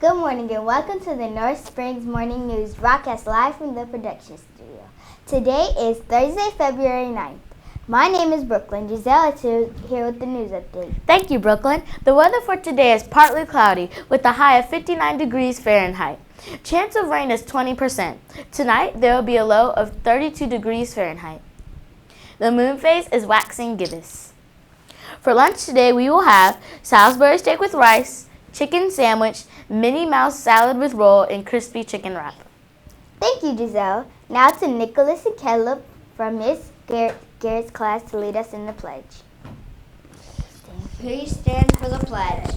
Good morning and welcome to the North Springs Morning News broadcast live from the production studio. Today is Thursday, February 9th. My name is Brooklyn. Giselle is here with the news update. Thank you, Brooklyn. The weather for today is partly cloudy with a high of 59 degrees Fahrenheit. Chance of rain is 20%. Tonight, there will be a low of 32 degrees Fahrenheit. The moon phase is waxing gibbous. For lunch today, we will have Salisbury steak with rice, chicken sandwich, Minnie Mouse salad with roll, and crispy chicken wrap. Thank you, Giselle. Now to Nicholas and Caleb from Miss Garrett's class to lead us in the pledge. Please stand for the pledge.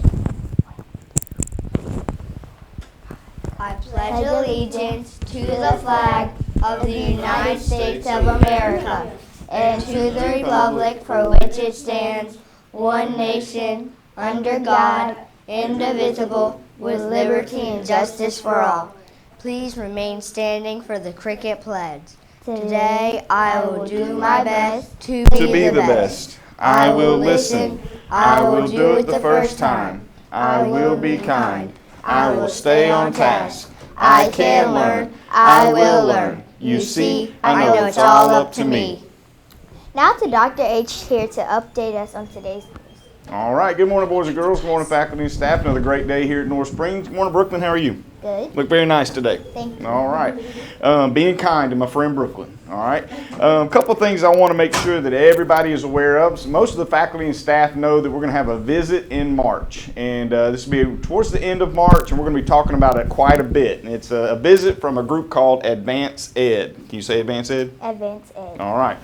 I pledge allegiance to the flag of the United States of America and to the republic for which it stands, one nation, under God, indivisible, with liberty and justice for all. Please remain standing for the cricket pledge. Today I will do my best to be the best. I will listen. I will do it the first time. I will be kind. I will stay on task. I can learn. I will learn. You see, I know it's all up to me. Now to Dr. H here to update us on today's news. All right. Good morning, boys and girls. Good morning, faculty and staff. Another great day here at North Springs. Good morning, Brooklyn. How are you? Good. Look very nice today. Thank you. All right. Being kind to my friend Brooklyn. All right. A couple of things I want to make sure that everybody is aware of. So most of the faculty and staff know that we're going to have a visit in March. And this will be towards the end of March, and we're going to be talking about it quite a bit. And it's a visit from a group called Advanced Ed. Can you say Advanced Ed? Advanced Ed. All right.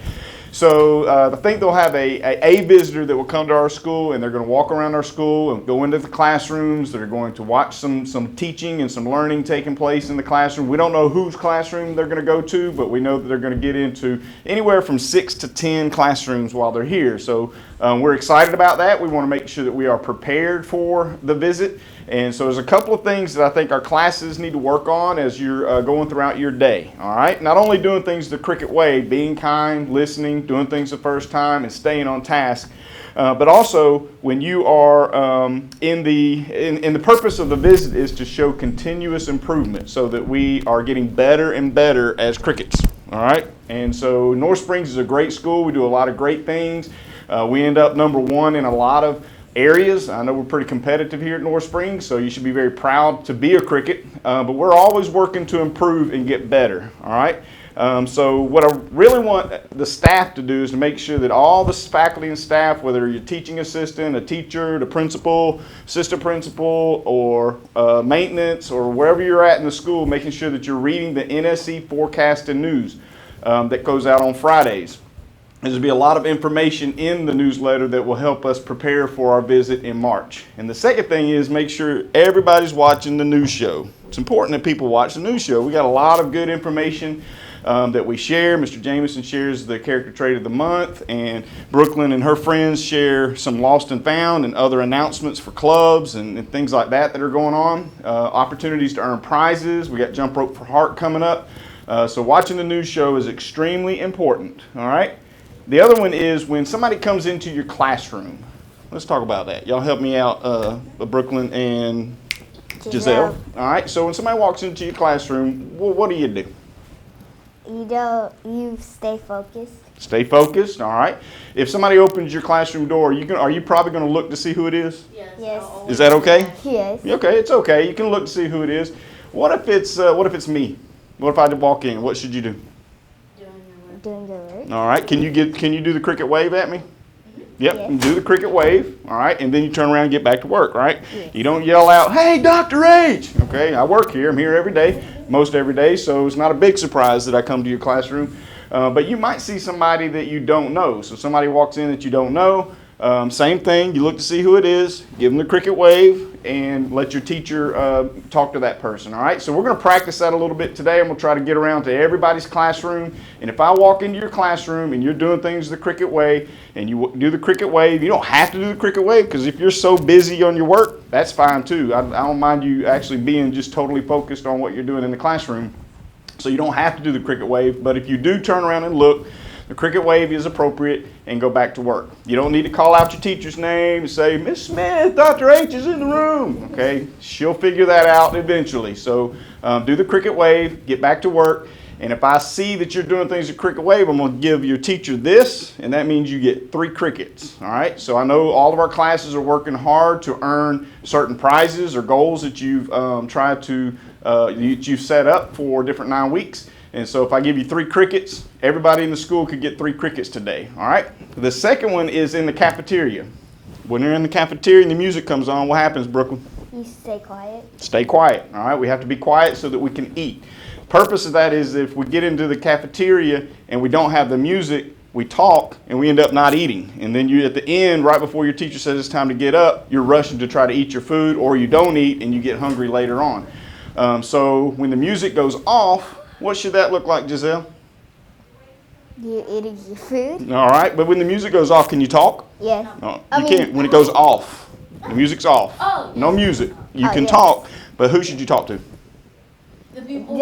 So I think they'll have a visitor that will come to our school, and they're going to walk around our school and go into the classrooms. They're going to watch some teaching and some learning taking place in the classroom. We don't know whose classroom they're going to go to, but we know that they're going to get into anywhere from 6 to 10 classrooms while they're here. So we're excited about that. We want to make sure that we are prepared for the visit. And so there's a couple of things that I think our classes need to work on as you're going throughout your day, all right? Not only doing things the cricket way, being kind, listening, doing things the first time, and staying on task, but also when you are in the purpose of the visit is to show continuous improvement so that we are getting better and better as crickets, all right? And so North Springs is a great school. We do a lot of great things. We end up number one in a lot of areas. I know we're pretty competitive here at North Springs, so you should be very proud to be a cricket, but we're always working to improve and get better, all right? So what I really want the staff to do is to make sure that all the faculty and staff, whether you're a teaching assistant, a teacher, the principal, assistant principal, or maintenance, or wherever you're at in the school, making sure that you're reading the NSE forecast and news that goes out on Fridays. There's going to be a lot of information in the newsletter that will help us prepare for our visit in March. And the second thing is make sure everybody's watching the news show. It's important that people watch the news show. We got a lot of good information that we share. Mr. Jameson shares the character trait of the month, and Brooklyn and her friends share some lost and found and other announcements for clubs and things like that are going on. Opportunities to earn prizes. We got Jump Rope for Heart coming up. So watching the news show is extremely important, all right? The other one is when somebody comes into your classroom. Let's talk about that. Y'all help me out, Brooklyn and Giselle. All right, so when somebody walks into your classroom, what do? You stay focused. Stay focused, all right. If somebody opens your classroom door, are you probably going to look to see who it is? Yes. Is that okay? Yes. Okay, it's okay. You can look to see who it is. What if it's me? What if I walk in? What should you do? Doing your work. All right. Can you do the cricket wave at me? Mm-hmm. Yep. Yes. Do the cricket wave. All right. And then you turn around and get back to work. Right. Yes. You don't yell out, "Hey, Dr. H." Okay. I work here. I'm here every day, most every day. So it's not a big surprise that I come to your classroom. But you might see somebody that you don't know. So somebody walks in that you don't know. Same thing. You look to see who it is. Give them the cricket wave. And let your teacher talk to that person, all right? So we're going to practice that a little bit today, and we'll try to get around to everybody's classroom. And if I walk into your classroom and you're doing things the cricket way, and you do the cricket wave, you don't have to do the cricket wave, because if you're so busy on your work, that's fine too. I don't mind you actually being just totally focused on what you're doing in the classroom. So you don't have to do the cricket wave, but if you do turn around and look, the cricket wave is appropriate and go back to work. You don't need to call out your teacher's name and say, Miss Smith, Dr. H is in the room. Okay, she'll figure that out eventually. So do the cricket wave, get back to work. And if I see that you're doing things at cricket wave, I'm going to give your teacher this, and that means you get 3 crickets. All right. So I know all of our classes are working hard to earn certain prizes or goals that you've tried to you've set up for different 9 weeks. And so if I give you 3 crickets, everybody in the school could get 3 crickets today. All right. The second one is in the cafeteria. When you're in the cafeteria and the music comes on, what happens, Brooklyn? You stay quiet. Stay quiet. All right. We have to be quiet so that we can eat. Purpose of that is if we get into the cafeteria and we don't have the music, we talk and we end up not eating. And then you at the end, right before your teacher says it's time to get up, you're rushing to try to eat your food, or you don't eat and you get hungry later on. So when the music goes off, what should that look like, Giselle? You're eating your food. All right, but when the music goes off, can you talk? Yes. No, you can't. When it goes off, the music's off. No music. You can talk, but who should you talk to? The people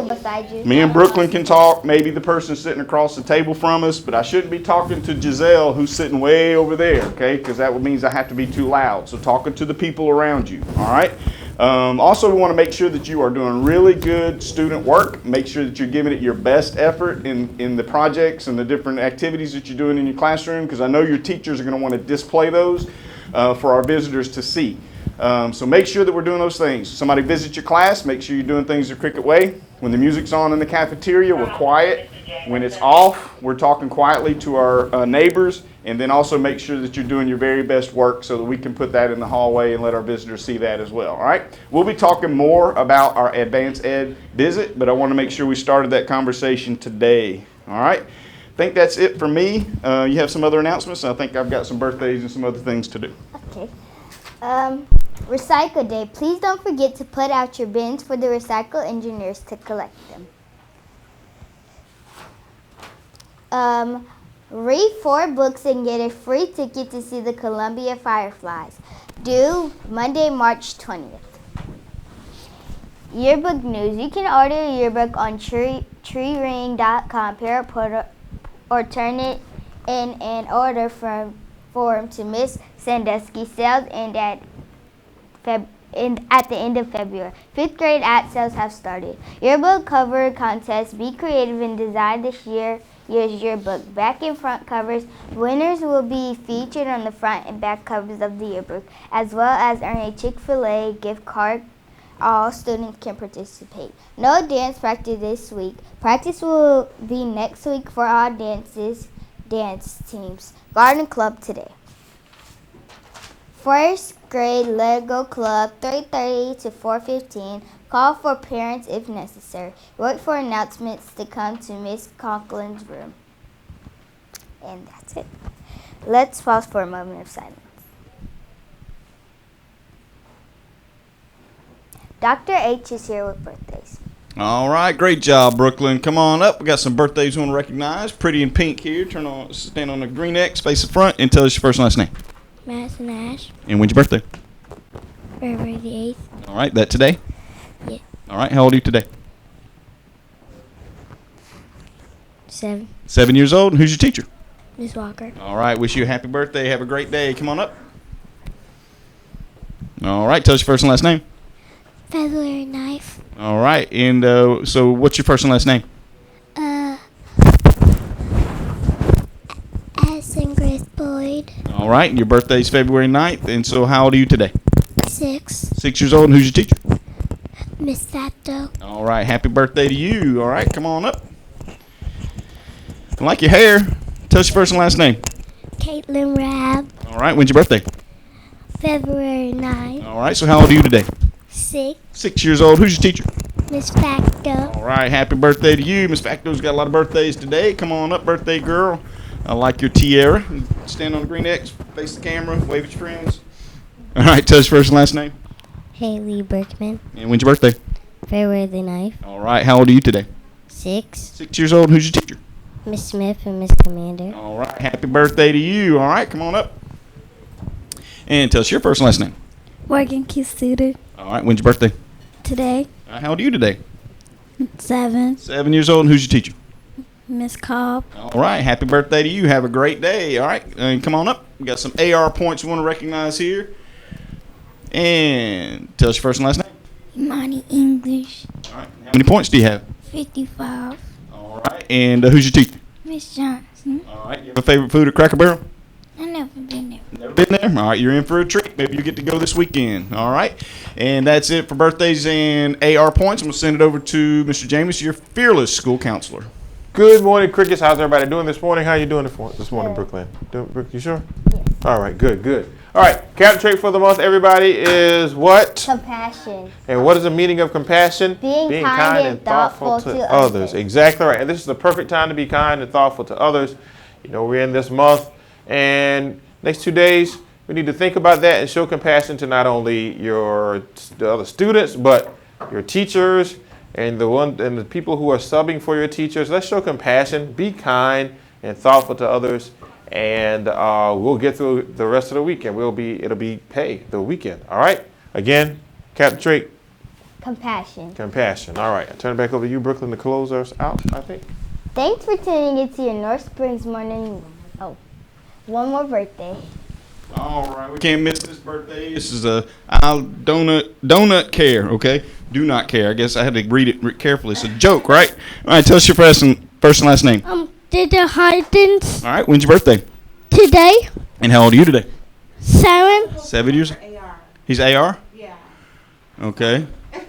beside you. Me and Brooklyn can talk, maybe the person sitting across the table from us, but I shouldn't be talking to Giselle, who's sitting way over there, okay? Because that means I have to be too loud. So talking to the people around you, all right? Also, we want to make sure that you are doing really good student work. Make sure that you're giving it your best effort in the projects and the different activities that you're doing in your classroom, because I know your teachers are going to want to display those for our visitors to see. So make sure that we're doing those things. Somebody visit your class, make sure you're doing things the cricket way. When the music's on in the cafeteria, we're quiet. When it's off, we're talking quietly to our neighbors. And then also make sure that you're doing your very best work so that we can put that in the hallway and let our visitors see that as well. All right? We'll be talking more about our advanced ed visit, but I want to make sure we started that conversation today. All right? I think that's it for me. You have some other announcements? I think I've got some birthdays and some other things to do. Okay. Recycle Day. Please don't forget to put out your bins for the recycle engineers to collect them. Read 4 books and get a free ticket to see the Columbia Fireflies. Due Monday, March 20th. Yearbook news. You can order a yearbook on treering.com or turn it in an order form to Miss Sandusky. Sales end at the end of February. 5th grade sales have started. Yearbook cover contest. Be creative and design this year's yearbook. Back and front covers. Winners will be featured on the front and back covers of the yearbook, as well as earn a Chick-fil-A gift card. All students can participate. No dance practice this week. Practice will be next week for all dance teams. Garden club today. 1st grade Lego Club, 3:30 to 4:15. Call for parents if necessary. Wait for announcements to come to Miss Conklin's room. And that's it. Let's pause for a moment of silence. Dr. H is here with birthdays. All right, great job, Brooklyn. Come on up. We got some birthdays we want to recognize. Pretty in pink here. Stand on the green X, face the front, and tell us your first and last name. Madison Ash, And when's your birthday? February the 8th. All right, that today? Yeah. All right, how old are you today? 7. 7 years old. And who's your teacher? Miss Walker. All right, wish you a happy birthday. Have a great day. Come on up. All right, tell us your first and last name. February 9th. All right, and so what's your first and last name? Addison Grace Boyd. All right, and your birthday's February 9th, and so how old are you today? 6. 6 years old, and who's your teacher? Miss Sato. All right, happy birthday to you. All right, come on up. I like your hair. Tell us your first and last name. Caitlin Rabb. All right, when's your birthday? February 9th. All right, so how old are you today? 6. 6 years old. Who's your teacher? Miss Facto. All right, happy birthday to you. Miss Facto's got a lot of birthdays today. Come on up, birthday girl. I like your tiara. Stand on the green X, face the camera, wave at your friends. All right, tell us your first and last name. Haley Berkman. And when's your birthday? February the 9th. All right, how old are you today? 6. 6 years old. Who's your teacher? Miss Smith and Miss Commander. All right, happy birthday to you. All right, come on up. And tell us your first and last name. Morgan Q. Suter. All right, when's your birthday? Today, How old are you today? 7. 7 years old. And who's your teacher? Miss Cobb. All right, happy birthday to you. Have a great day. All right, come on up. We got some AR points we want to recognize here. And tell us your first and last name. Imani English. All right, how many points do you have? 55. All right, and who's your teacher? Miss Johnson. All right, you have a favorite food at Cracker Barrel? I never been there. Never been there? All right, you're in for a treat. Maybe you get to go this weekend. All right, and that's it for birthdays and AR points. I'm going to send it over to Mr. James, your fearless school counselor. Good morning, Crickets. How's everybody doing this morning? How you doing this morning, Brooklyn? You sure? Yes. All right, good. All right, cap trait for the month, everybody, is what? Compassion. And what is the meaning of compassion? Being kind and thoughtful to others. Exactly right. And this is the perfect time to be kind and thoughtful to others. You know, we're in this month, and next 2 days, we need to think about that and show compassion to not only the other students, but your teachers and the people who are subbing for your teachers. Let's show compassion, be kind and thoughtful to others, and we'll get through the rest of the weekend. It'll be the weekend. All right. Again, Captain Drake. Compassion. All right. I turn it back over to you, Brooklyn, to close us out, I think. Thanks for tuning into your North Springs morning. Oh, one more birthday. All right, we can't miss this birthday. This is I'll donut care, okay? Do not care. I guess I had to read it carefully. It's a joke, right? All right, tell us your first and last name. Dida Hardens. All right, when's your birthday? Today, And how old are you today? 7. 7 years? AR. He's AR? Yeah. Okay.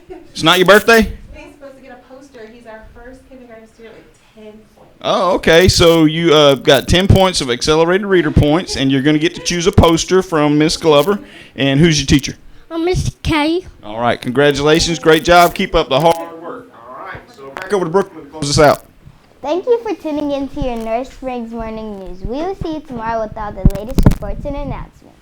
It's not your birthday? He's supposed to get a poster. He's our first kindergarten student with 10 points. Oh, okay. So you got 10 points of accelerated reader points, and you're going to get to choose a poster from Miss Glover. And who's your teacher? Mr. K. All right. Congratulations. Great job. Keep up the hard work. All right. So back over to Brooklyn to close us out. Thank you for tuning into your North Springs morning news. We will see you tomorrow with all the latest reports and announcements.